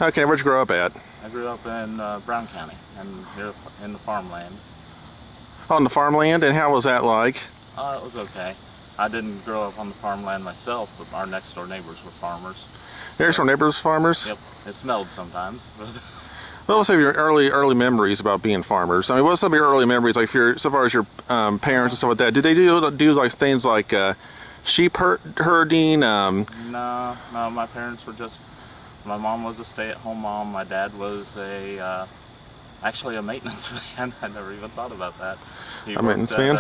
Okay, where'd you grow up at? I grew up in Brown County, and here in the farmland. On the farmland, and how was that like? It was okay. I didn't grow up on the farmland myself, but our next door neighbors were farmers. Next door neighbors farmers? Yep, it smelled sometimes. What was some of your early memories about being farmers? I mean, what's some of your early memories, like so far as your parents and stuff like that? Did they do like things like sheep herding? No, my parents were just. My mom was a stay-at-home mom. My dad was actually a maintenance man. I never even thought about that. Maintenance man?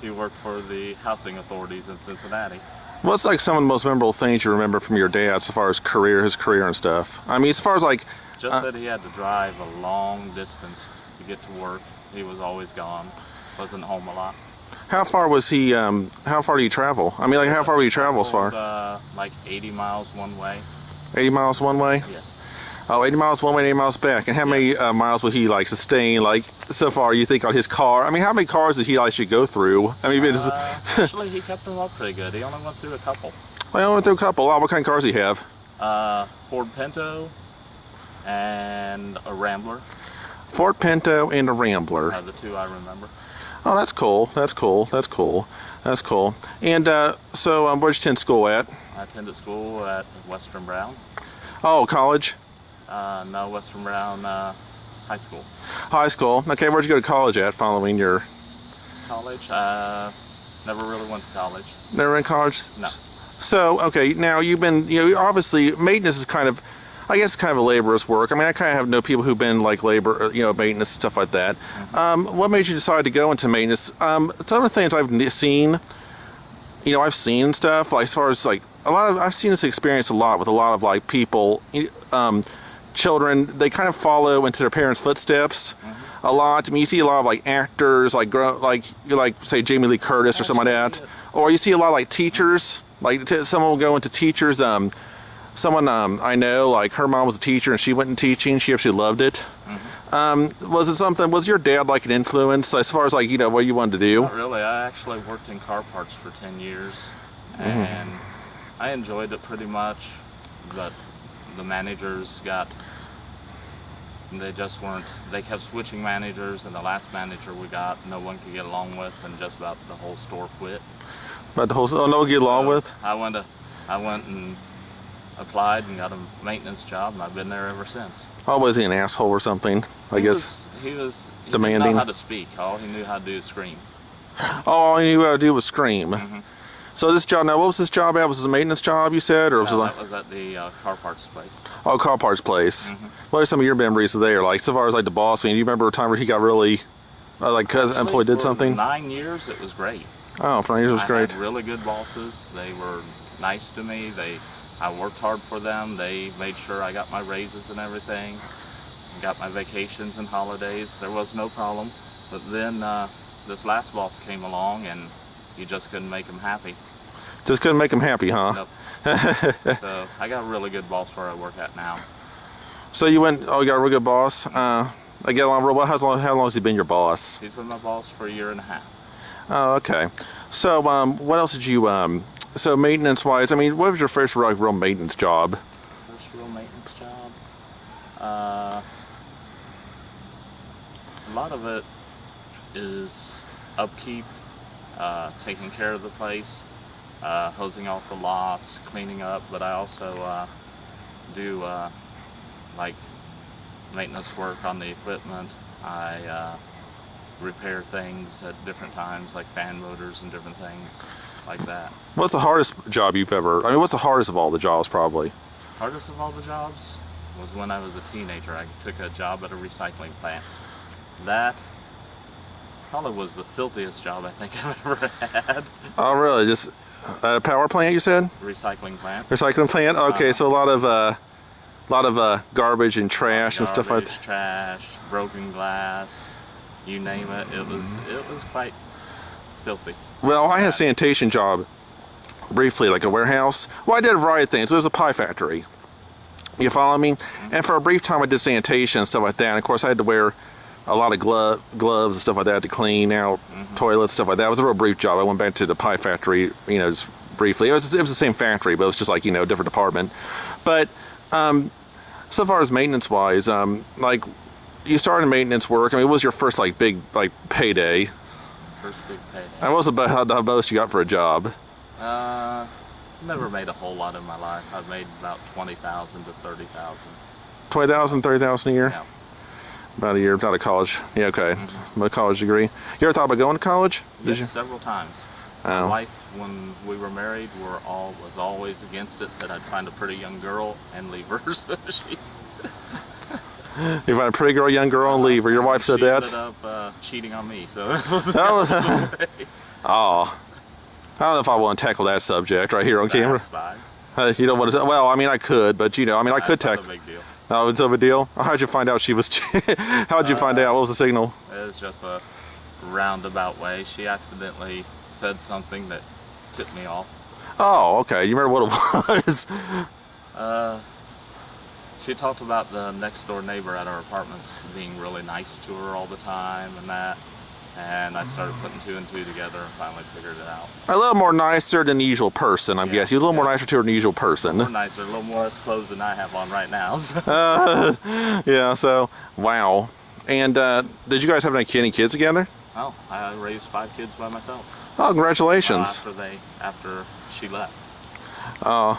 He worked for the housing authorities in Cincinnati. What's like some of the most memorable things you remember from your dad, so far as his career and stuff? I mean, as far as like. Just that he had to drive a long distance to get to work. He was always gone. Wasn't home a lot. How far was he? How far did he travel? I mean, like how far would he travel as far? Like 80 miles one way. 80 miles one way? Yes. Oh, 80 miles one way, 80 miles back. And how many miles would he like sustain, like so far, you think, on his car? I mean, how many cars did he actually go through? I mean, actually, he kept them up pretty good. He only went through a couple. Well, he only went through a couple. Oh, what kind of cars did he have? Ford Pinto and a Rambler. Ford Pinto and a Rambler. The two I remember. Oh, that's cool. That's cool. That's cool. That's cool. And so, where'd you attend school at? I attended school at Western Brown. Oh, college? No, Western Brown High School. High school. Okay, where'd you go to college at following your... College? Never really went to college. Never went to college? No. So, okay, now you've been, obviously, maintenance is kind of, I guess, kind of a laborious work. I mean, I kind of know people who've been like labor, maintenance, stuff like that. Mm-hmm. What made you decide to go into maintenance? Some of the things I've seen, I've seen stuff, like as far as like, I've seen this experience a lot with a lot of like people, children, they kind of follow into their parents' footsteps a lot. I mean, you see a lot of like actors, like say Jamie Lee Curtis or something like that. Or you see a lot of like teachers, like someone will go into teachers. Someone I know, like her mom was a teacher and she went in teaching. She actually loved it. Was your dad like an influence as far as like, what you wanted to do? Not really. I actually worked in car parts for 10 years and I enjoyed it pretty much, but the managers they kept switching managers, and the last manager we got, no one could get along with, and just about the whole store quit. But the whole store, no one get along with? I went and applied and got a maintenance job, and I've been there ever since. Oh, was he an asshole or something? He was demanding. He didn't know how to speak. All he knew how to do is scream. All he knew how to do was scream. So this job, now what was this job at? Was it a maintenance job, you said? Or was it like... that was at the car parts place. Oh, car parts place. What are some of your memories there? Like, so far as like the boss, do you remember a time where he got really, employee did something? For 9 years, it was great. Oh, for 9 years it was great. I had really good bosses. They were nice to me. I worked hard for them. They made sure I got my raises and everything. Got my vacations and holidays. There was no problem. But then this last boss came along and you just couldn't make him happy. Just couldn't make him happy, huh? Nope. So I got a really good boss where I work at now. So you got a really good boss. I get along real well. How long has he been your boss? He's been my boss for 1.5 years. Oh, okay. So what else did you so maintenance-wise, I mean, what was your first real maintenance job? First real maintenance job? A lot of it is upkeep, taking care of the place, hosing off the lots, cleaning up, but I also do like maintenance work on the equipment. I repair things at different times, like fan motors and different things like that. What's the hardest job you've what's the hardest of all the jobs, probably? Hardest of all the jobs was when I was a teenager. I took a job at a recycling plant. That probably was the filthiest job I think I've ever had. Oh, really? Just a power plant, you said? Recycling plant. Recycling plant? Okay, so a lot of garbage and trash and stuff like that. Trash, broken glass, you name it. It was quite filthy. Well, I had a sanitation job briefly, like a warehouse. Well, I did a variety of things. It was a pie factory. You follow me? And for a brief time, I did sanitation and stuff like that. And of course, I had to wear a lot of gloves and stuff like that to clean out toilets, stuff like that. It was a real brief job. I went back to the pie factory, just briefly. It was the same factory, but it was just like, different department. But So far as maintenance wise, like you started maintenance work. I mean, what was your first like big like payday? First big payday. And what was about the most you got for a job? Never made a whole lot in my life. I've made about 20,000 to 30,000. 20,000, 30,000 a year. Yeah. About a year out of college. Yeah, okay. A college degree. You ever thought about going to college? Yes, several times. My Oh. wife, when we were married, was always against it. Said I'd find a pretty young girl and leave her. So You find a pretty girl, young girl, and leave her. Your wife said she that? ended up cheating on me. So it was Oh. I don't know if I want to tackle that subject right here on camera. That's fine. You don't want to say, well, I mean, I could, but I could That's not tackle. a big deal. Oh, it's a big deal? How'd you find out she was, how'd you find out? What was the signal? It was just a roundabout way. She accidentally said something that tipped me off. Oh, okay. You remember what it was? She talked about the next door neighbor at our apartments being really nice to her all the time and that. And I started putting two and two together and finally figured it out. A little more nicer than the usual person, I guess. You're a little more nicer to her than the usual person. More nicer, a little more less clothes than I have on right now. So. Yeah, so, wow. And did you guys have any kids together? Oh, I raised 5 kids by myself. Oh, congratulations. After she left. Oh,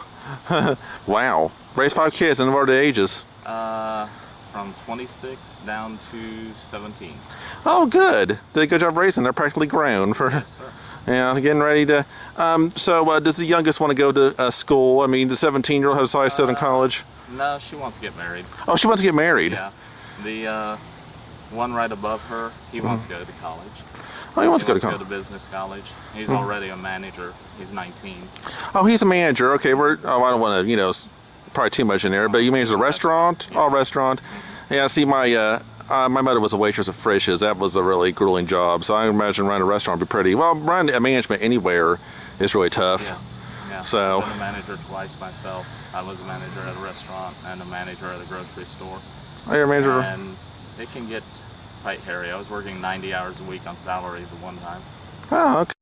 wow. Raised 5 kids, and what are the ages? From 26 down to 17. Oh, good. Did a good job raising. They're practically grown for. Yes, sir. Yeah, getting ready to. So, does the youngest want to go to school? I mean, the 17-year-old has decided to sit in college. No, she wants to get married. Oh, she wants to get married. Yeah. The one right above her, he wants to go to college. Oh, he wants to go to He college. wants to go to business college. He's already a manager. He's 19. Oh, he's a manager. Okay, I don't want to, probably too much in there, but you manage a restaurant? Oh, restaurant. Yeah, see, my mother was a waitress at Frisch's. That was a really grueling job, so I imagine running a restaurant would be pretty. Well, running a management anywhere is really tough. Yeah. So. I've been a manager twice myself. I was a manager at a restaurant and a manager at a grocery store. Oh, you're a manager? And it can get quite hairy. I was working 90 hours a week on salary the one time. Oh, okay.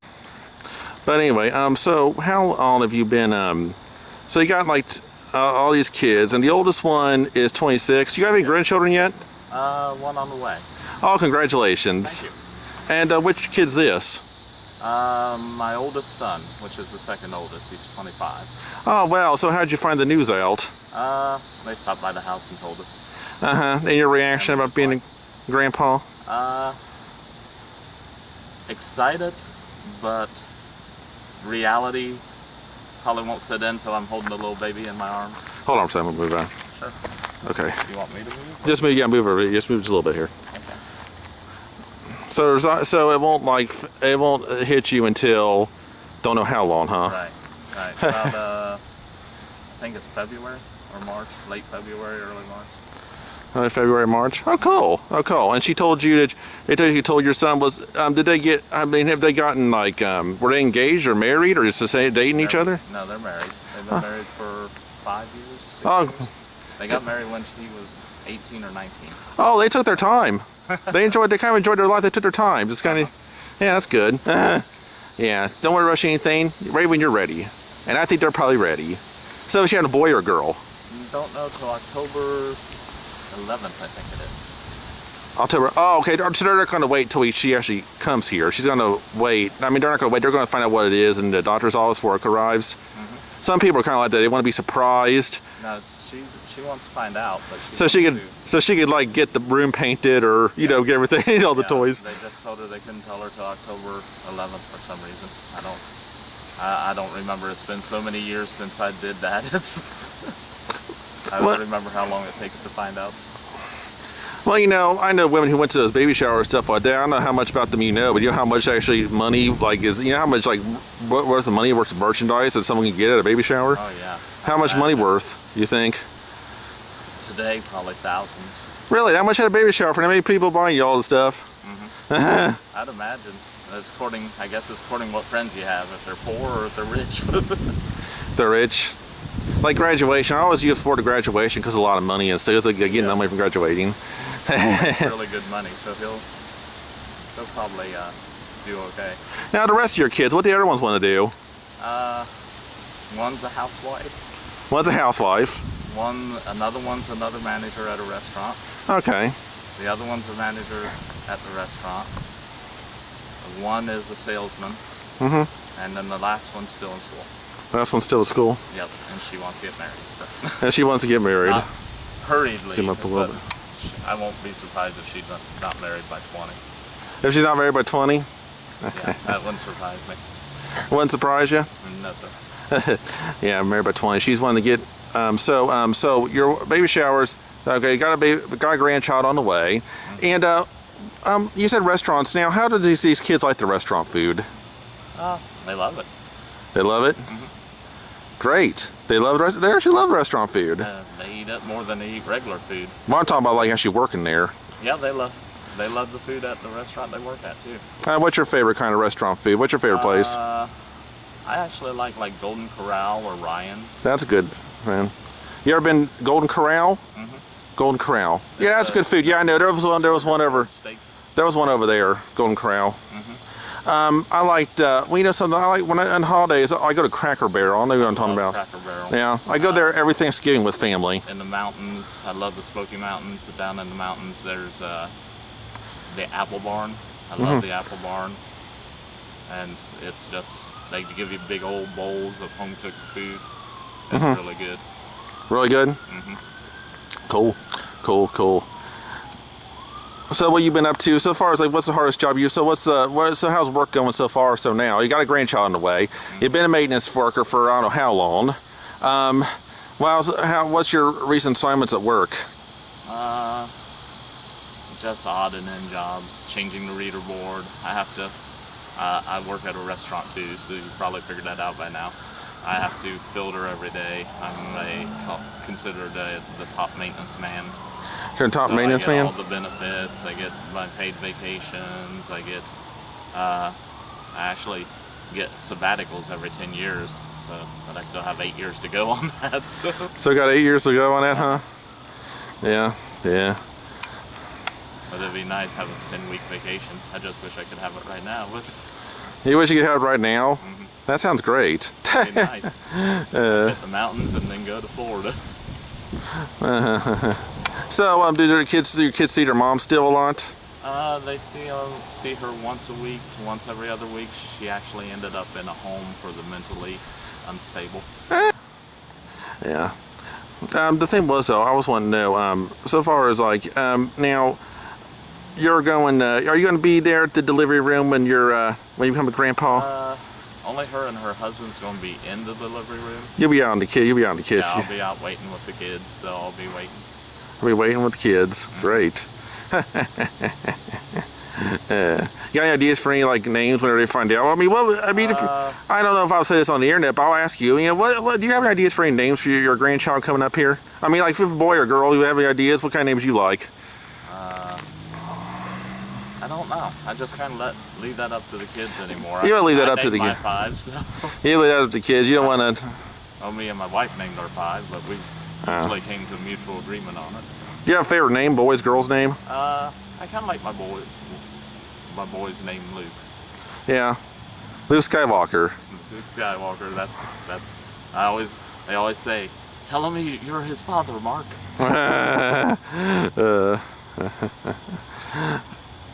But anyway, so how long have you been, so you got like all these kids, and the oldest one is 26. Do you have any grandchildren yet? One on the way. Oh, congratulations. Thank you. And which kid's this? My oldest son, which is the second oldest, he's 25. Oh, wow. So how'd you find the news out? They stopped by the house and told us. Uh-huh. And your reaction about being a grandpa? Excited, but reality probably won't set in until I'm holding the little baby in my arms. Hold on for a second. We'll move on. Sure. Okay. You want me to move? Just move. Yeah, move over. Just move just a little bit here. Okay. So it won't hit you until don't know how long, huh? Right. About I think it's February or March, late February, early March. February, March. Oh, cool. Oh, cool. And she told you you told your son was. Did they get? I mean, have they gotten like? Were they engaged or married or just to say dating each other? No, they're married. They've been married for 5 years. 6 Oh. years. They got married when he was 18 or 19. Oh, they took their time. They kind of enjoyed their life. They took their time. Just kind of. Yeah, that's good. Yeah. Don't want to rush anything. Ready when you're ready. And I think they're probably ready. So she had a boy or a girl? Don't know till October 11th, I think it is. October. Oh, okay. So they're not going to wait till she actually comes here. She's going to wait. I mean, they're not going to wait. They're going to find out what it is in the doctor's office before it arrives. Mm-hmm. Some people are kind of like that. They want to be surprised. No, she wants to find out, but So she could like get the room painted or get everything, all the toys. They just told her they couldn't tell her till October 11th for some reason. I don't remember. It's been so many years since I did that. I don't remember how long it takes to find out. Well, I know women who went to those baby showers and stuff like that. I don't know how much about them but you know how much actually money is. You know how much worth of money, worth of merchandise that someone can get at a baby shower. Oh yeah. How much money worth? You think? Today, probably thousands. Really? How much at a baby shower for how many people buying you all the stuff? Mm-hmm. I'd imagine. I guess it's according what friends you have. If they're poor or if they're rich. They're rich. Like graduation, I always use for the graduation because a lot of money and stuff. It's like getting money from graduating. It's really good money, so he'll probably do okay. Now the rest of your kids, what do the other ones want to do? One's a housewife. One's a housewife. Another one's another manager at a restaurant. Okay. The other one's a manager at the restaurant. One is a salesman. Mm-hmm. And then the last one's still in school. The last one's still at school. Yep, and she wants to get married. So. And she wants to get married. Not hurriedly. Seem up a little bit. I won't be surprised if she's not married by 20. If she's not married by 20? Yeah, that wouldn't surprise me. Wouldn't surprise you? No, sir. Yeah, married by 20. She's wanting to get. So your baby showers. Okay, you got a grandchild on the way, and you said restaurants. Now, how do these kids like the restaurant food? They love it. They love it. Mm-hmm. Great. They love. They actually love restaurant food. They eat it more than they eat regular food. Well, I'm talking about like actually working there. Yeah, they love the food at the restaurant they work at too. What's your favorite kind of restaurant food? What's your favorite place? I actually like Golden Corral or Ryan's. That's good, man. You ever been Golden Corral? Mm-hmm. Golden Corral. Yeah, that's good food. Yeah, I know. There was one over. Steaks. There was one over there. Golden Corral. Mm-hmm. I liked. Well, you know something. I like on holidays. I go to Cracker Barrel. I know what I'm talking about. Cracker Barrel. Yeah, I go there every Thanksgiving with family. In the mountains, I love the Smoky Mountains. Down in the mountains, there's the Apple Barn. I love the Apple Barn, and it's just they give you big old bowls of home cooked food. It's really good. Really good. Mm-hmm. Cool. So what you been up to so far? Is like what's the hardest job you? So so how's work going so far? So now you got a grandchild on the way. You've been a maintenance worker for I don't know how long. What's your recent assignments at work? Just odd and end jobs, changing the reader board. I work at a restaurant too, so you probably figured that out by now. I have to filter every day. I'm considered the top maintenance man. You're a top maintenance man? I get all the benefits. I get my paid vacations. I actually get sabbaticals every 10 years. But I still have 8 years to go on that. So got 8 years to go on that, huh? Yeah. But it'd be nice to have a 10-week vacation. I just wish I could have it right now. But you wish you could have it right now? That sounds great. It'd be nice. Hit the mountains and then go to Florida. So, do your kids see their mom still a lot? They see her once a week to once every other week. She actually ended up in a home for the mentally unstable. Yeah. The thing was though, I was wanting to know. So far as like now, you're going. Are you going to be there at the delivery room when you become a grandpa? Only her and her husband's going to be in the delivery room. You'll be out on the kids. Yeah, I'll be out waiting with the kids. So I'll be waiting. I'll be waiting with the kids. Great. You got any ideas for any like names whenever they find out? I mean, if I don't know if I'll say this on the internet, but I'll ask you. You know, what do you have any ideas for any names for your grandchild coming up here? I mean, like if it's a boy or girl, do you have any ideas? What kind of names you like? I don't know. I just kind of leave that up to the kids anymore. You don't leave that up to the kids. Five, so. You leave that up to the kids. You don't want to. Well, me and my wife named our 5, but we usually came to a mutual agreement on it. So. Do you have a favorite name, boys, girls name? I kind of like my boy's name Luke. Yeah, Luke Skywalker. Luke Skywalker. That's. They always say, tell him you're his father, Mark.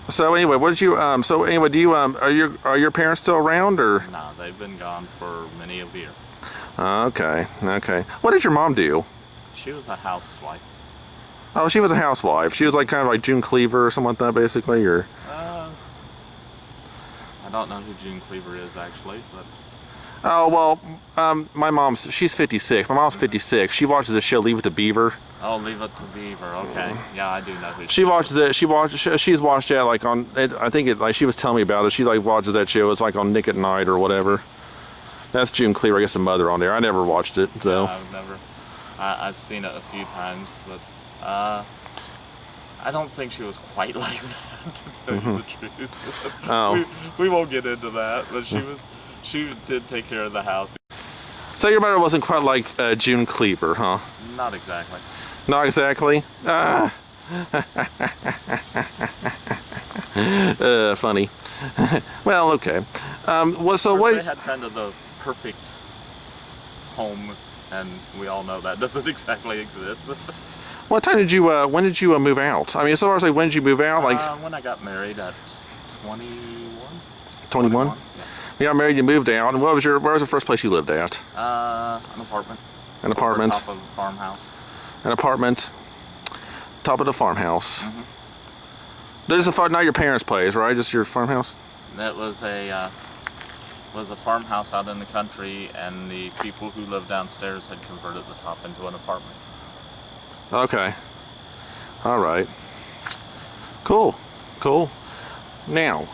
So anyway, what did you? So anyway, do you? Are your parents still around or? No, they've been gone for many a year. Okay. What did your mom do? She was a housewife. Oh, she was a housewife. She was like kind of like June Cleaver or something like that, basically, or. I don't know who June Cleaver is actually, but. Oh well, my she's 56. My mom's 56. She watches the show Leave It to Beaver. Oh, Leave It to Beaver. Okay, yeah, I do know who. She watches it. She's watched that like on. I think it like she was telling me about it. She like watches that show. It's like on Nick at Night or whatever. That's June Cleaver. I guess the mother on there. I never watched it. So. No, I've never. I've seen it a few times, but I don't think she was quite like that. To tell you the truth. Oh. We won't get into that, but she did take care of the house. So your mother wasn't quite like June Cleaver, huh? Not exactly. Not exactly? Funny. Well, okay. They had kind of the perfect home and we all know that doesn't exactly exist. What time did you? When did you move out? I mean, as far as like when did you move out? Like when I got married at 21. 21. Yeah. You got married, you moved out, and where was the first place you lived at? An apartment. An apartment. Top of a farmhouse. An apartment. Top of the farmhouse. Mm-hmm. This is not your parents' place, right? Just your farmhouse. That was a farmhouse out in the country, and the people who lived downstairs had converted the top into an apartment. Okay. All right. Cool. Cool. Now,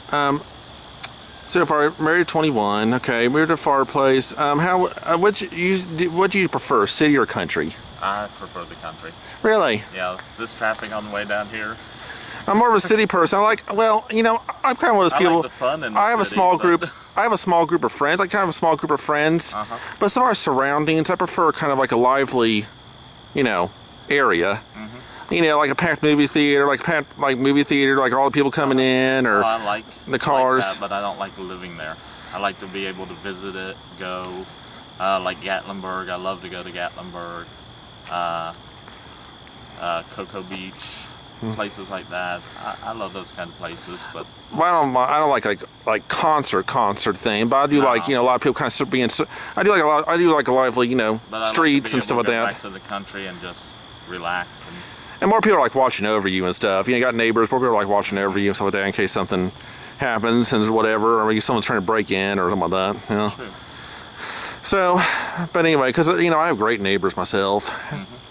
so far married at 21. Okay, moved to a far place. What do you prefer, city or country? I prefer the country. Really? Yeah, this traffic on the way down here. I'm more of a city person. I'm kind of one of those people. I like the fun in the I have a city, small but- group. I have a small group of friends. I kind of have a small group of friends. But as far as surroundings, I prefer kind of like a lively, area. Like a packed movie theater, like all the people coming in, or I like the cars. like that, but I don't like living there. I like to be able to visit it, go, like Gatlinburg. I love to go to Gatlinburg, Cocoa Beach, places like that. I love those kind of places, but Well, I don't like concert thing, but I do like a lot of people kind of being. I do like a lively but I streets and like to be stuff able like to go that. back to the country and just relax And more people are like watching over you and stuff. You got neighbors, more people are like watching over you and stuff like that in case something happens and whatever, or maybe someone's trying to break in or something like that. True. So, but anyway, because I have great neighbors myself.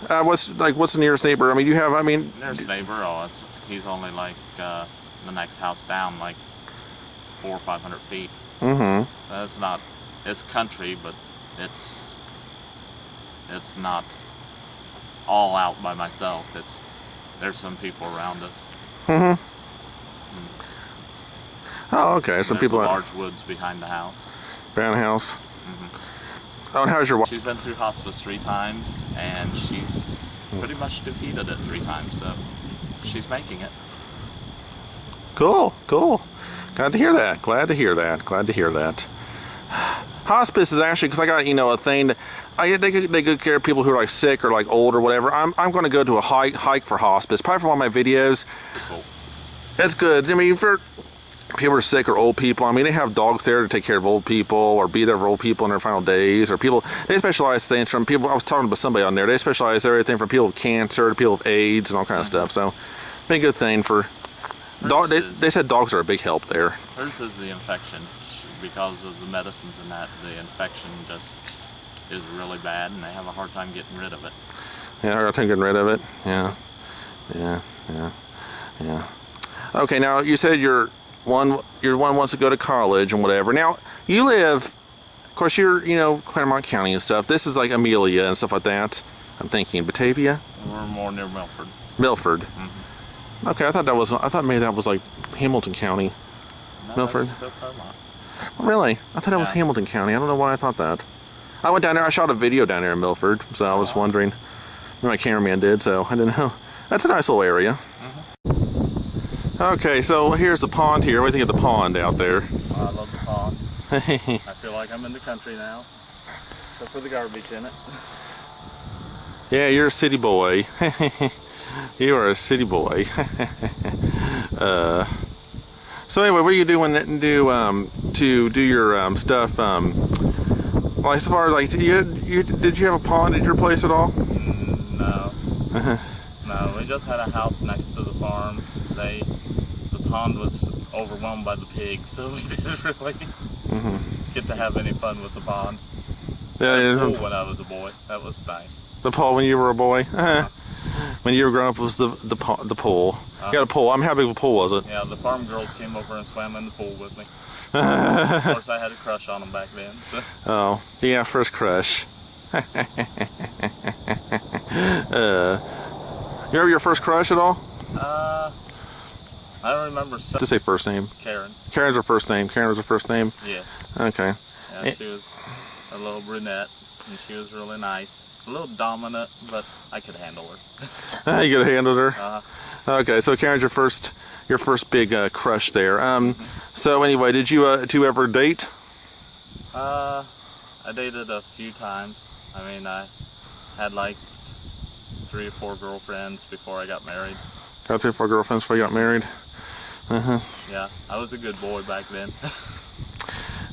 What's the nearest neighbor? I mean, Nearest neighbor, he's only like the next house down, like 400 or 500 feet. That's not. It's country, but it's not all out by myself. There's some people around us. Oh, okay. Some There's people large woods behind the house. around the house. Oh, and how's your wife? She's been through hospice 3 times, and she's pretty much defeated it 3 times. So she's making it. Cool. Glad to hear that. Hospice is actually, because I got a thing. They good care of people who are like sick or like old or whatever. I'm going to go to a hike for hospice. Probably for one of my videos. Cool. That's good. I mean, for people who are sick or old people, I mean, they have dogs there to take care of old people or be there for old people in their final days. Or people, they specialize things from people. I was talking to somebody on there. They specialize everything from people with cancer to people with AIDS and all kind of stuff. So, been a good thing for. They said dogs are a big help there. Hers is the infection. Because of the medicines and that, the infection just is really bad, and they have a hard time getting rid of it. Yeah, hard time getting rid of it. Yeah. Okay, now you said your one wants to go to college and whatever. Now you live, of course, you're Claremont County and stuff. This is like Amelia and stuff like that. I'm thinking Batavia. We're more near Milford. Milford. Okay, I thought maybe that was like Hamilton County. No, Milford. that's still Claremont. Really? I thought it was Hamilton County. I don't know why I thought that. I went down there. I shot a video down there in Milford, so I was wondering. My cameraman did, so I didn't know. That's a nice little area. Okay, so here's the pond here. What do you think of the pond out there? I love the pond. I feel like I'm in the country now, except for the garbage in it. Yeah, you're a city boy. You are a city boy. So anyway, what are you doing to do your stuff? Like as far as like, did you have a pond at your place at all? No. No, we just had a house next to the farm. The pond was overwhelmed by the pigs, so we didn't really get to have any fun with the pond. Yeah, The pool when I was a boy. That was nice. The pool when you were a boy. When you were growing up was the pool. You got a pool. How big of a pool was it? Yeah, the farm girls came over and swam in the pool with me. Of course, I had a crush on them back then. So. Oh, yeah, first crush. You remember your first crush at all? I don't remember. Just say first name. Karen. Karen's her first name. Karen was her first name? Yeah. Okay. Yeah, she was a little brunette, and she was really nice. A little dominant, but I could handle her. You could have handled her? Okay, so Karen's your first big crush there. So anyway, did you ever date? I dated a few times. I mean, I had like 3 or 4 girlfriends before I got married. Got 3 or 4 girlfriends before you got married? Yeah, I was a good boy back then.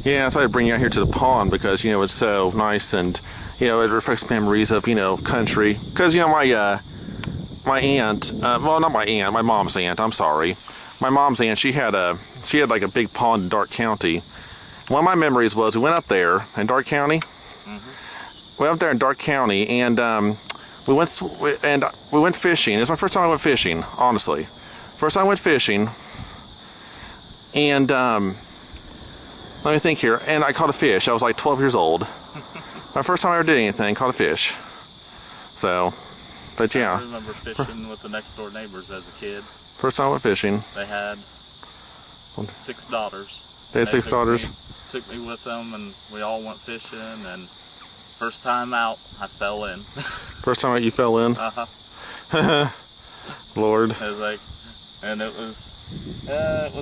Yeah, so I bring you out here to the pond because, you know, it's so nice and, you know, it reflects memories of, you know, country. Because, you know, my aunt, well, not my aunt, my mom's aunt, I'm sorry. My mom's aunt, she had like a big pond in Dark County. One of my memories was we went up there in Dark County. We went up there in Dark County and we went fishing. It was my first time I went fishing, honestly. First time I went fishing. And let me think here. And I caught a fish. I was like 12 years old. My first time I ever did anything, caught a fish. So, but yeah. I remember fishing with the next door neighbors as a kid. First time I went fishing. They had 6 daughters. They had 6 daughters. Took me with them, and we all went fishing. And first time out, I fell in. First time out, you fell in. Lord. It was like, and it was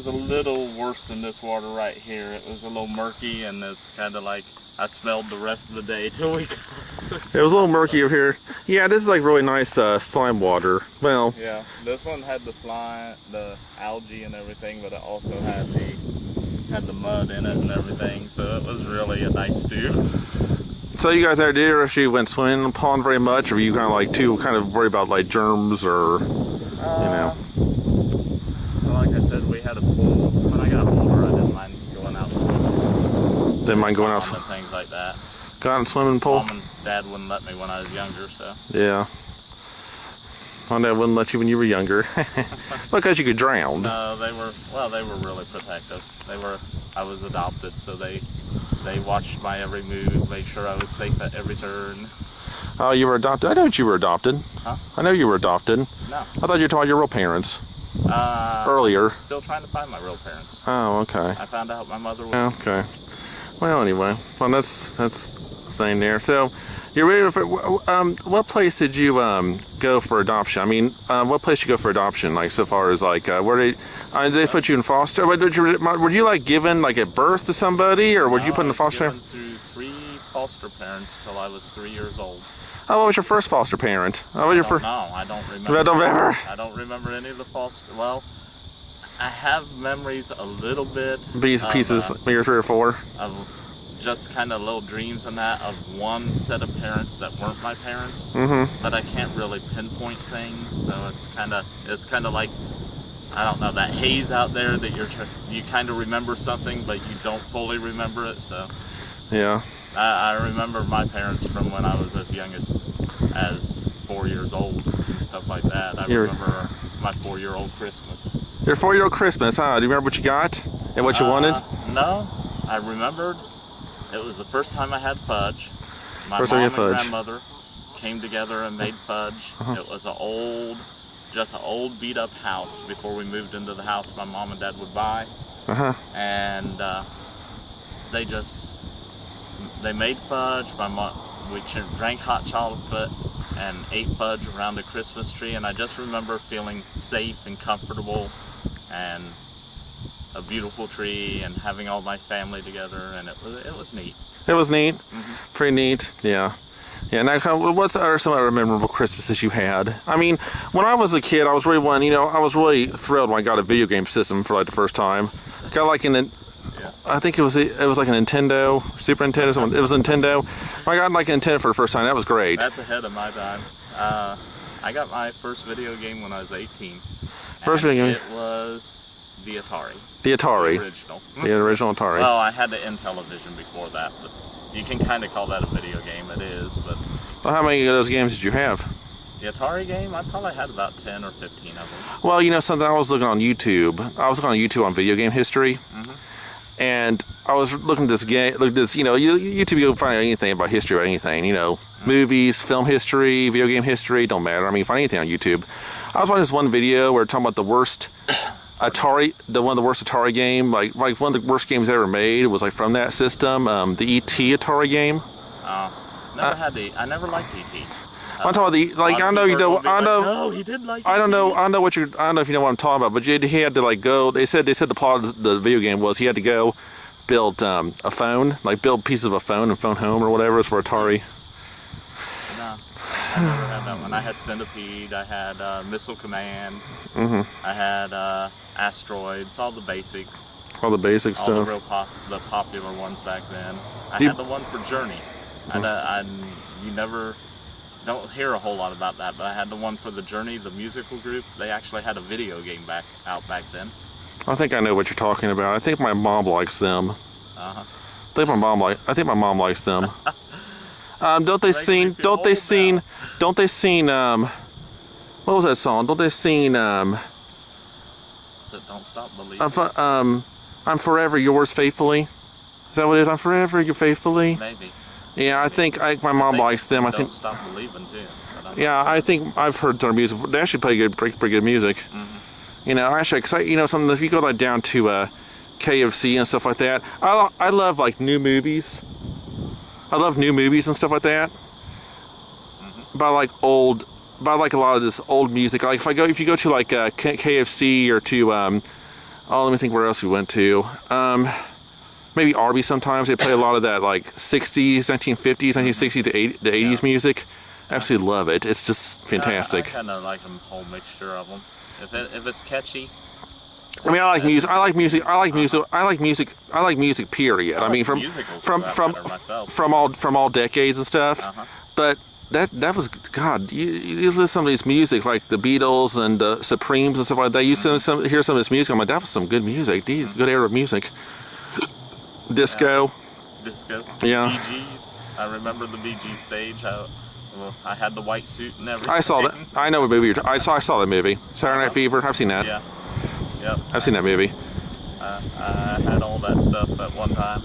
a little worse than this water right here. It was a little murky, and it's kind of like I smelled the rest of the day till we got to it. It was a little murky over here. Yeah, this is like really nice slime water. Well, yeah, this one had the slime, the algae and everything, but it also had the mud in it and everything. So it was really a nice stew. so you guys ever did or actually went swimming in the pond very much, or were you kind of like too kind of worried about like germs or you know? Like I said, we had a pool. When I got older, I didn't mind going out swimming. Didn't mind going out and things like that. Got in swimming pool? Mom and Dad wouldn't let me when I was younger, so. Yeah. Mom and Dad wouldn't let you when you were younger. Because you could drown. No, they were really protective. I was adopted, so they watched my every move, made sure I was safe at every turn. Oh, you were adopted? I know you were adopted. Huh? I know you were adopted. No. I thought you were talking about your real parents. Earlier. Still trying to find my real parents. Oh, okay. I found out my mother was. Okay. Well, anyway, well that's the thing there. So, you're ready for what place did you go for adoption? I mean, what place did you go for adoption? Like so far as like where did they put you in foster? Were you like given like at birth to somebody, or were you put in a foster? I was given through 3 foster parents till I was 3 years old. Oh, what was your first foster parent? What was your first? No, I don't remember. I don't remember any of the foster. Well, I have memories a little bit. Pieces, maybe 3 or 4. Of just kind of little dreams and that of one set of parents that weren't my parents. But I can't really pinpoint things, so it's kind of like, I don't know, that haze out there that you kind of remember something, but you don't fully remember it. So. Yeah. I remember my parents from when I was as young as 4 years old and stuff like that. I remember my 4-year-old Christmas. Your 4-year-old Christmas, huh? Do you remember what you got and what you wanted? No, I remembered it was the first time I had fudge. My First mom time you and had fudge. grandmother came together and made fudge. It was just an old beat up house before we moved into the house my mom and dad would buy. And they made fudge. We drank hot chocolate and ate fudge around the Christmas tree, and I just remember feeling safe and comfortable and a beautiful tree and having all my family together, and it was neat. It was neat. Pretty neat. Yeah. Yeah. Now, what are some other memorable Christmases you had? I mean, when I was a kid, I was really I was really thrilled when I got a video game system for like the first time. Got like I think it was like a Nintendo, Super Nintendo, something. It was a Nintendo. I got like a Nintendo for the first time. That was great. That's ahead of my time. I got my first video game when I was 18. First video game? It was the Atari. The Atari. The original. The original Atari. Well, I had the Intellivision before that, but you can kind of call that a video game. It is, but. Well, how many of those games did you have? The Atari game, I probably had about 10 or 15 of them. Well, you know something. I was looking on YouTube. On video game history. And I was looking at this game, you know, YouTube, you'll find anything about history or anything, you know, movies, film history, video game history, don't matter. I mean, find anything on YouTube. I was watching this one video where it's talking about the worst one of the worst Atari game, like one of the worst games ever made was like from that system, the E.T. Atari game. I never liked E.T. I'm talking about I know you know. I know. No, he did like. I don't know. I don't know if you know what I'm talking about. But he had to like go. They said the plot of the video game was he had to go build a phone, like build pieces of a phone and phone home or whatever. It's for Atari. I never had that one. I had Centipede. I had Missile Command. I had Asteroids. All the basics. All the basic All stuff. the the popular ones back then. I You- had the one for Journey. You never don't hear a whole lot about that, but I had the one for the Journey, the musical group. They actually had a video game out back then. I think I know what you're talking about. I think my mom likes them. Uh-huh. I think my mom likes them. Don't they Makes me sing? feel Don't they old sing? now. Don't they sing? What was that song? Don't they sing? So don't stop believing. I'm forever yours faithfully. Is that what it is? I'm forever you faithfully. Maybe. Yeah, I think my mom likes them. I Don't think. stop believing too. But I'm Yeah, I think I've heard their music. They actually play pretty good music. You know, actually, cause something. If you go like down to KFC and stuff like that, I love like new movies. I love new movies and stuff like that. But I like a lot of this old music. Like if you go to like KFC or to let me think where else we went to. Maybe Arby's sometimes they play a lot of that like 60s, 1950s, 1960s to 80s music. Absolutely love it. It's just fantastic. I kind of like a whole mixture of them. If it's catchy. I mean, I like music. I like music. I like music. I like music. I like music. Period. I mean, musicals for that matter myself. from all decades and stuff. But that was God. You listen to some of these music like the Beatles and the Supremes and stuff like that. You hear some of this music. I'm like, that was some good music. Good era of music. Disco. Disco. Yeah. Bee Gees. I remember the Bee Gees stage. I had the white suit and everything. I saw that. I know what movie I saw that movie. Saturday Night Fever. I've seen that. Yeah. Yep. I've seen that movie. I had all that stuff at one time.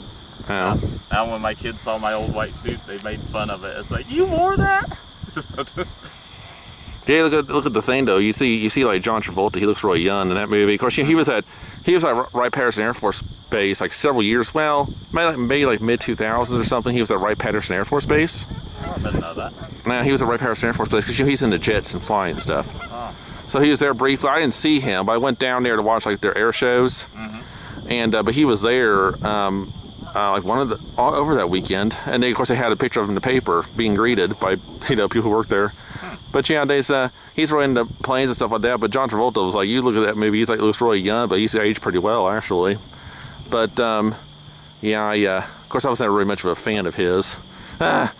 Yeah. Now when my kids saw my old white suit, they made fun of it. It's like, you wore that? Yeah, look at the thing though. You see like John Travolta. He looks really young in that movie. Of course, he was at Wright-Patterson Air Force Base like several years. Well, maybe like mid 2000s or something. He was at Wright-Patterson Air Force Base. Oh, I didn't know that. Nah, he was at Wright-Patterson Air Force Base because he's into jets and flying and stuff. Oh. So he was there briefly. I didn't see him, but I went down there to watch like their air shows. And but he was there like over that weekend. And they, of course, they had a picture of him in the paper being greeted by people who work there. But yeah, he's really into planes and stuff like that. But John Travolta was like, you look at that movie, he's like looks really young, but he's aged pretty well actually. But yeah, of course I was never really much of a fan of his. I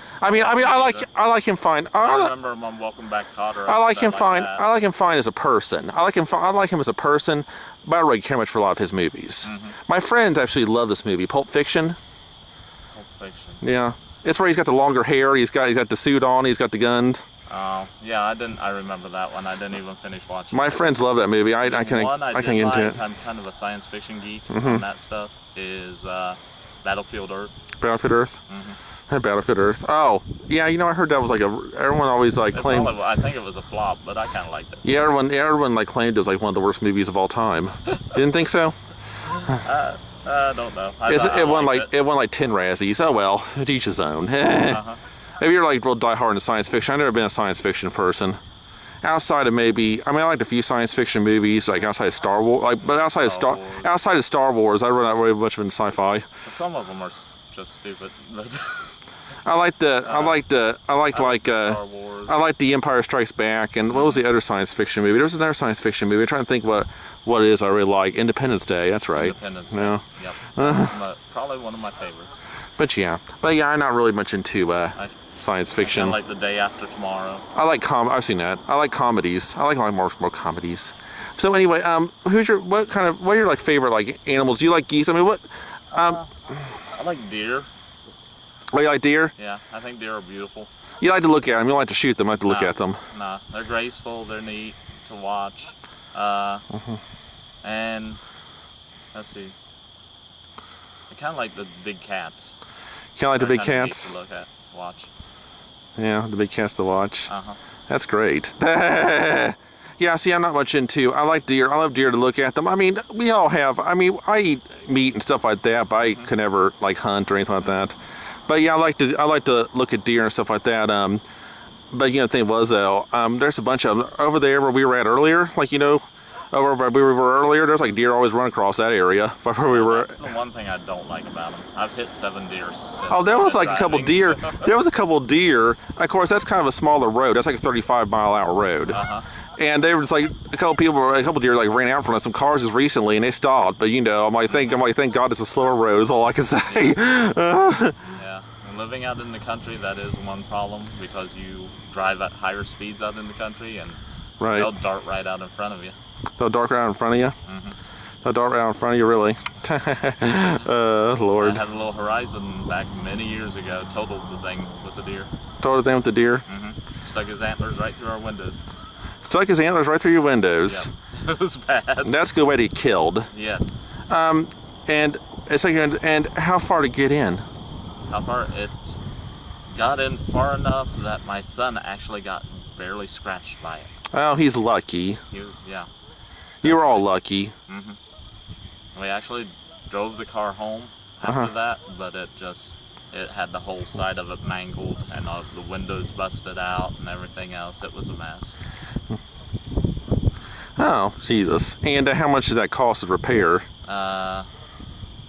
like him fine. I remember him on Welcome Back, Kotter. I like him fine. That. I like him fine as a person. I like him as a person, but I don't really care much for a lot of his movies. My friends actually love this movie, Pulp Fiction. Pulp Fiction. Yeah, it's where he's got the longer hair. He's got the suit on. He's got the guns. Oh, yeah, I remember that one. I didn't even finish watching My it. friends love that movie. I can I get into it. I'm kind of a science fiction geek on that stuff. Is Battlefield Earth. Battlefield Earth. Battlefield Earth. Oh, yeah. I heard that was like everyone always like claimed. I think it was a flop, but I kind of liked it. Yeah, everyone like claimed it was like one of the worst movies of all time. Didn't think so. I don't know. It won like 10 Razzies. Oh well, to each his own. If you're like real diehard into science fiction, I've never been a science fiction person. Outside of I liked a few science fiction movies, like outside of Star Wars. But outside of Star Wars, I really not really much into sci-fi. Some of them are just stupid. I liked Star Wars. I liked The Empire Strikes Back, and what was the other science fiction movie? There was another science fiction movie. I'm trying to think what it is I really like. Independence Day. That's right. Independence Day. Yeah. Yep. That's probably one of my favorites. But yeah, I'm not really much into science fiction. Kind of like The Day After Tomorrow. I like I've seen that. I like comedies. I like more comedies. So anyway, what are your like favorite like animals? Do you like geese? I mean, what? I like deer. Oh, you like deer? Yeah, I think deer are beautiful. You like to look at them. You don't like to shoot them. You like to look at them. Nah, they're graceful. They're neat to watch. And let's see. I kind of like the big cats. Kind of like the big They're kinda cats. neat to look at, watch. Yeah, the big cats to watch. Uh huh. That's great. Yeah, see, I'm not much into. I like deer. I love deer to look at them. I mean, we all have. I mean, I eat meat and stuff like that, but I can never like hunt or anything like that. But yeah, I like to look at deer and stuff like that. But the thing was though, there's a bunch of them over there where we were at earlier. Like Over where we were earlier, there's like deer always run across that area. Where we were. That's the one thing I don't like about them. I've hit 7 deer. Since Oh, there was like a couple driving, deer. so- There was a couple deer. Of course, that's kind of a smaller road. That's like a 35-mile-an-hour road. And there was like a couple deer like ran out in front of some cars just recently, and they stopped. But you know, I'm like, thank God it's a slower road. Is all I can say. Yeah, and living out in the country, that is one problem because you drive at higher speeds out in the country, and Right. they'll dart right out in front of you. They'll dart right out in front of you. They'll dart right out in front of you, really. Lord. I had a little Horizon back many years ago. Totaled the thing with the deer. Told them with the deer. Stuck his antlers right through our windows. Stuck his antlers right through your windows. Yeah, it was bad. That's a good way to get killed. Yes. And it's like, and how far to get in? How far? It got in far enough that my son actually got barely scratched by it. Oh, he's lucky. He was, yeah. You were all lucky. We actually drove the car home after that, but it had the whole side of it mangled and the windows busted out and everything else. It was a mess. Oh, Jesus. And how much did that cost to repair?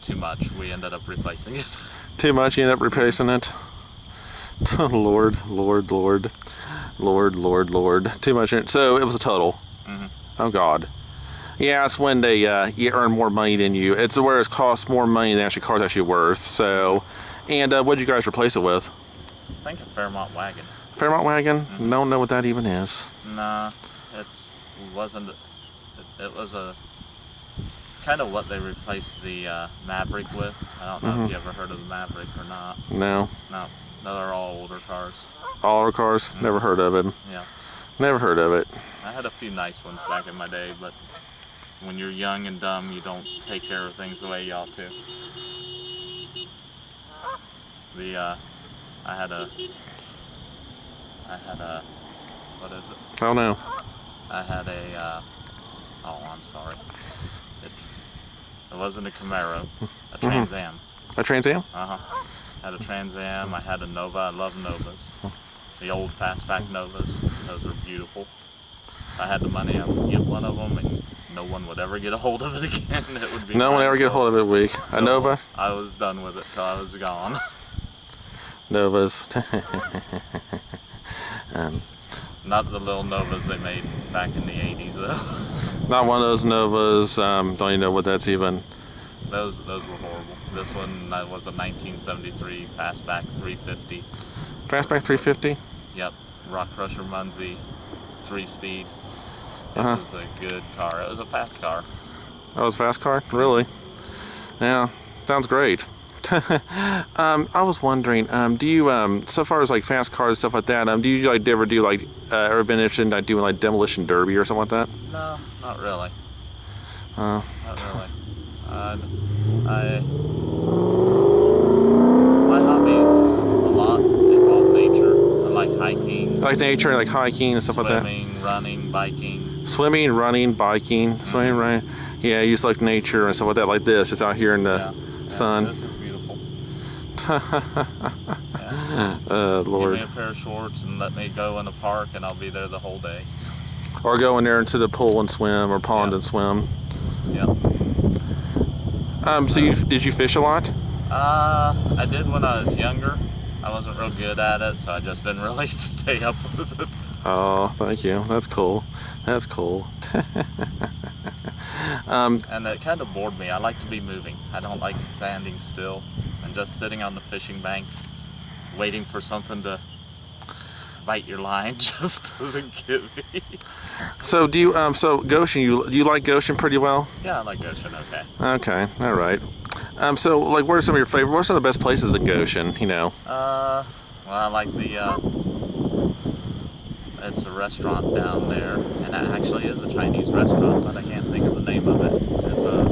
Too much. We ended up replacing it. Too much, you end up replacing it? Oh, Lord. Too much. So it was a total. Oh, God. Yeah, it's when they you earn more money than you. It's where it costs more money than actually car's actually worth. So, and what did you guys replace it with? I think a Fairmont wagon. Fairmont wagon? Don't know what that even is. Nah, it wasn't. It was a. It's kind of what they replaced the Maverick with. I don't know if you ever heard of the Maverick or not. No. No, they're all older cars. All our cars? Never heard of it. Yeah. Never heard of it. I had a few nice ones back in my day, but when you're young and dumb, you don't take care of things the way you ought to. I had a, what is it? Oh, no. I had a, oh, I'm sorry. It wasn't a Camaro, a Trans Am. A Trans Am? Had a Trans Am, I had a Nova, I love Novas. The old fastback Novas, those are beautiful. If I had the money, I would get one of them, and no one would ever get a hold of it again. It would be No one ever get a hold of it weak. A Nova? I was done with it till I was gone. Novas. Not the little Novas they made back in the 80s, though. Not one of those Novas. Don't even know what that's even. Those were horrible. This one was a 1973 Fastback 350. Fastback 350? Yep, Rock Crusher Munsey, 3-speed. It was a good car. It was a fast car. That was a fast car? Really? Yeah, sounds great. I was wondering, do you, so far as like fast cars and stuff like that, do you like ever do like, ever been interested in like doing like demolition derby or something like that? No, not really. Uh, Not really. My hobbies a lot involve nature. I like hiking. like nature, like hiking and stuff like that? Swimming, running, biking. Swimming, running, biking, swimming, running. Yeah, you just like nature and stuff like that, like this, just out here in the sun. This is beautiful. Lord. Give me a pair of shorts and let me go in the park, and I'll be there the whole day. Or go in there into the pool and swim, or pond and swim. Yep. So did you fish a lot? I did when I was younger. I wasn't real good at it, so I just didn't really stay up with it. Oh, thank you. That's cool. That's cool. And it kind of bored me. I like to be moving. I don't like standing still and just sitting on the fishing bank waiting for something to bite your line just doesn't get me. So do you so Goshen, you like Goshen pretty well? Yeah, I like Goshen, okay. Okay, all right. So like what are some of your favorite, what are some of the best places in Goshen, you know? Well, I like it's a restaurant down there, and it actually is a Chinese restaurant, but I can't think of the name of it. It's a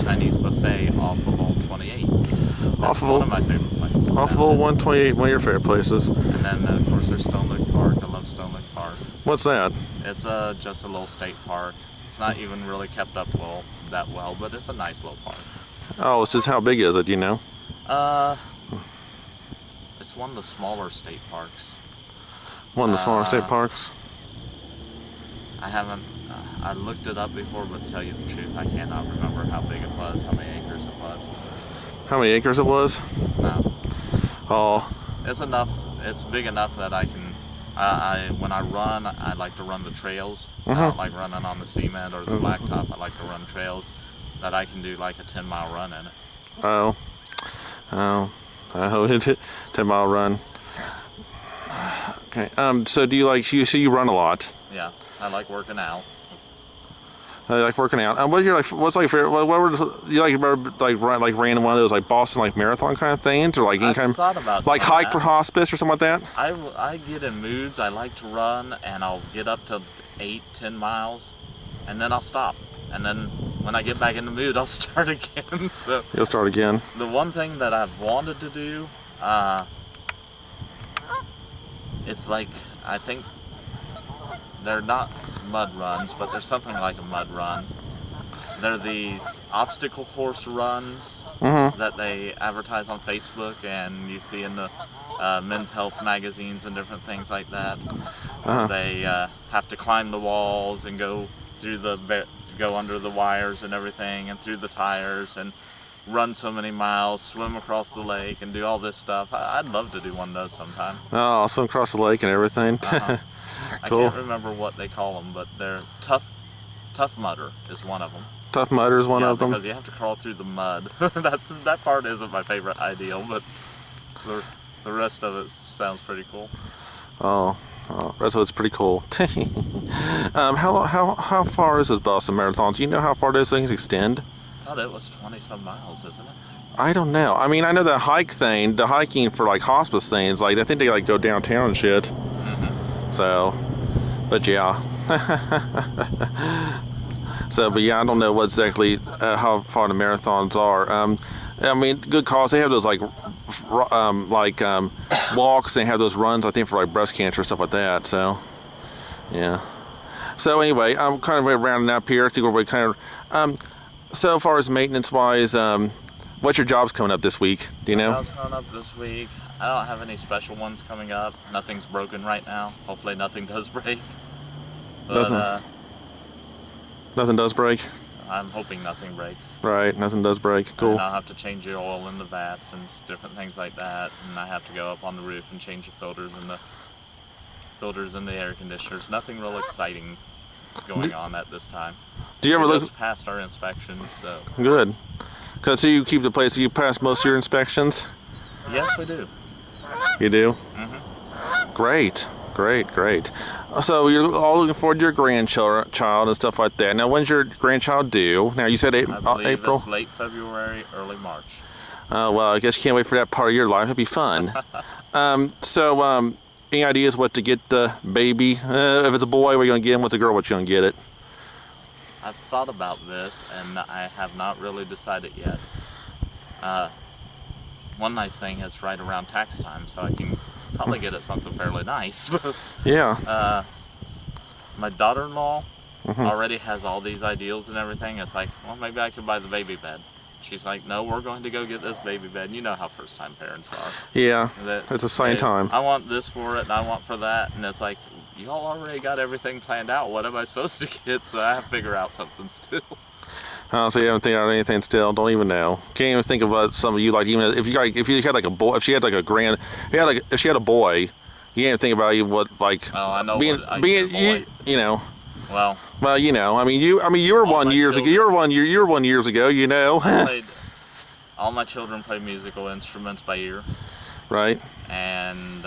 Chinese buffet off of Old 28. That's one of my favorite places. Off of Old 128, one of your favorite places. And then, of course, there's Stone Lake Park. I love Stone Lake Park. What's that? It's just a little state park. It's not even really kept up that well, but it's a nice little park. Oh, it's just how big is it, do you know? It's one of the smaller state parks. One of the smaller state parks? I haven't I looked it up before, but to tell you the truth, I cannot remember how big it was, how many acres it was. How many acres it was? No. Oh, It's enough. It's big enough that I can. When I run, I like to run the trails. I don't like running on the cement or the blacktop. I like to run trails that I can do like a 10-mile run in it. oh, 10-mile run. Okay. So do you like? You run a lot. Yeah, I like working out. I like working out. What's your like? What's like favorite? What were you like? Ran one of those like Boston like marathon kind of things, or like any I've kind thought of about like doing hike that. for hospice or something like that? I get in moods. I like to run, and I'll get up to 8-10 miles, and then I'll stop. And then when I get back in the mood, I'll start again. So You'll start again. the one thing that I've wanted to do, it's like, I think they're not mud runs, but they're something like a mud run. They're these obstacle course runs that they advertise on Facebook and you see in the men's health magazines and different things like that. They have to climb the walls and go through go under the wires and everything and through the tires and run so many miles, swim across the lake and do all this stuff. I'd love to do one of those sometime. Oh, swim across the lake and everything. Cool. I can't remember what they call them, but they're Tough Mudder is one of them. Tough Mudder is one Yeah, of them. because you have to crawl through the mud. That part isn't my favorite ideal, but the rest of it sounds pretty cool. Oh, so it's pretty cool. How far is this Boston Marathon? Do you know how far those things extend? I thought it was 20-some miles, isn't it? I don't know. I mean, I know the hiking for like hospice things, like I think they like go downtown and shit. So, but yeah. But yeah, I don't know what exactly how far the marathons are. I mean, good cause. They have those like walks. They have those runs. I think for like breast cancer and stuff like that. So, yeah. So anyway, I'm kind of rounding up here. I think we're kind of. So far as maintenance wise, what's your jobs coming up this week? Do you know? Jobs coming up this week. I don't have any special ones coming up. Nothing's broken right now. Hopefully nothing does break. But Nothing does break. I'm hoping nothing breaks. Right, nothing does break. Cool. And I'll have to change the oil in the vats and different things like that. And I have to go up on the roof and change the filters and the air conditioners. Nothing real exciting going on at this time. Do you ever look? Just passed our inspections, so. Good. Cause so you keep the place. You pass most of your inspections. Yes, we do. You do. Great. So you're all looking forward to your grandchild and stuff like that. Now, when's your grandchild due? Now you said I believe April. it's late February, early March. Well, I guess you can't wait for that part of your life. It'll be fun. Any ideas what to get the baby? If it's a boy, what are you gonna get him? What's a girl? What you gonna get it? I've thought about this, and I have not really decided yet. One nice thing is right around tax time, so I can probably get it something fairly nice. Yeah. My daughter-in-law already has all these ideals and everything. It's like, well, maybe I could buy the baby bed. She's like, no, we're going to go get this baby bed. You know how first-time parents are. Yeah. That At the same time. I want this for it, and I want for that. And it's like, you all already got everything planned out. What am I supposed to get? So I have to figure out something still. Oh, so you haven't think out anything still? Don't even know. Can't even think about some of you like even if you had like a boy, if she had like if she had a boy, you can't even think about you what like. Oh, I know. Being what I get a boy. you know. Well, you know. I mean you were one years ago. You were 1 years ago. You know. All my children play musical instruments by ear. Right. And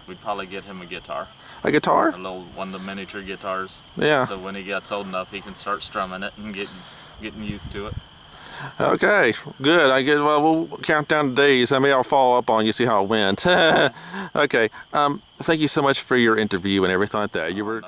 we'd probably get him a guitar. A guitar? A little one of the miniature guitars. Yeah. So when he gets old enough, he can start strumming it and getting used to it. Okay, good. Well, we'll count down the days. Maybe I'll follow up on you, see how it went. Okay. Thank you so much for your interview and everything like that. You were.